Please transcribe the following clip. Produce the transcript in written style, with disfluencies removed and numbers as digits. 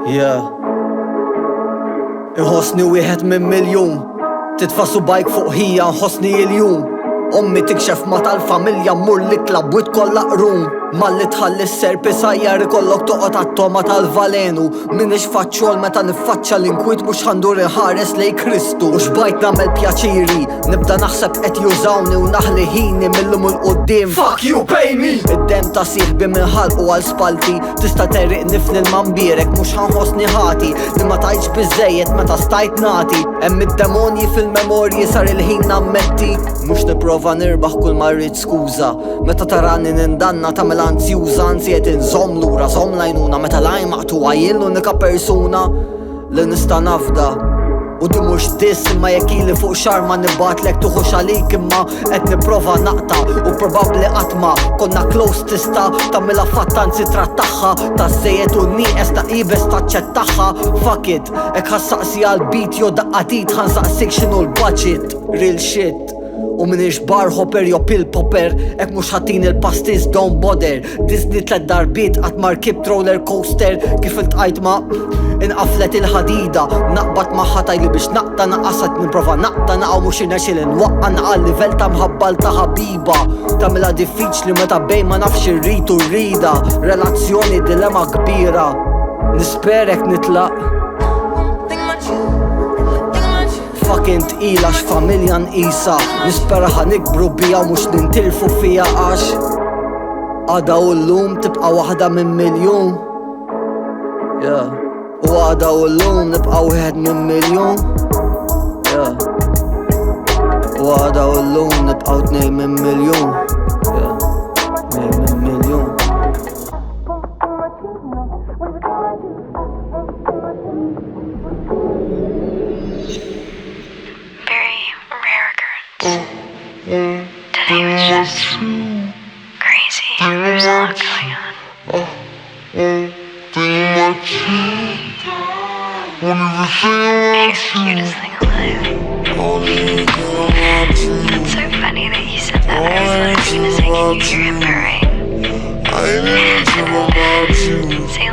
Yeah. Iħossni wieħed minn miljun. Titfasu bajk fuq ħija nħossni il-jum. Ommi tikxef ma tal-familja mmur li klab wit kollha qrum. Malli tħalli s-serpi sajjar ikollok toqgħod għat-toma tal-valenu. Minix faċċol meta niffaċċa l-inkwit mhux ħandur inħares lej Kristu. U xbajt nagħmel pjaċiri, nibda naħseb qed jużawni u naħli ħini millum il-qudiem. Fuck you, pay me! Id-dem ta' sieħbi minħalqu għal spalti. Tista' terriqni fl-manbierek mhux ħanħossni ħati. Li ma tajtx biżejjed meta stajt nagħti. Hemm id-demonji fil-memorji sar il-ħin nammetti. Mhux nipprova nirbaħ kull ma rrid skuża. Meta tarani nindanna tagħmel anzjuża, anzi qed inżomm lura żomm lajnuna meta lajn maqtuwa jien l-unika persuna li nista' nafda. U di mhux diss imma jekk ili fuq xar ma nibatlek tuħux għalik imma qed nipprova naqta u probabbli qatt ma konna close tista' tagħmilha fattanzi trattaħħa ta' żejjed u nieqes ta' qibes taċċettaħħa. Fuck it, hekk ħassaqsi għall-beat jew daqqatit ħansaqsik x'inhu l-budget. Real shit. U minix bar hopper jo pill popper. Ek mux ħatin il-pastis don't bother. Disney 3 darbiet għatmar kib roller coaster. Kif il-tqajt ma inqaflet il-ħadida. Naqbat maħħataj li biex naqta naqasat niprofa naqta naqaw mux irnexil nwaqqa naqa livell ta' mħabbal ta' ħabiba. Tamila diffiċli meta bej ma nafx irritu rrida. Relazzjoni dilemma kbira. Nisperek nitlaq. Fucking tqila x'familja nqisa. Nispera ħanikbru bija u mhux nintilfu fija għax għada u llum tibqa' waħda minn miljun. Yeah. U għada u llum nibqa' wieħed minn miljun. Yeah. U għada u llum nibqgħu tnejn minn miljun. Yeah. Tnejn minn miljun. Today was just crazy. There's a lot going on. He's the cutest thing alive. It's so funny that you said that. I was literally gonna say, can you hear him purring? Say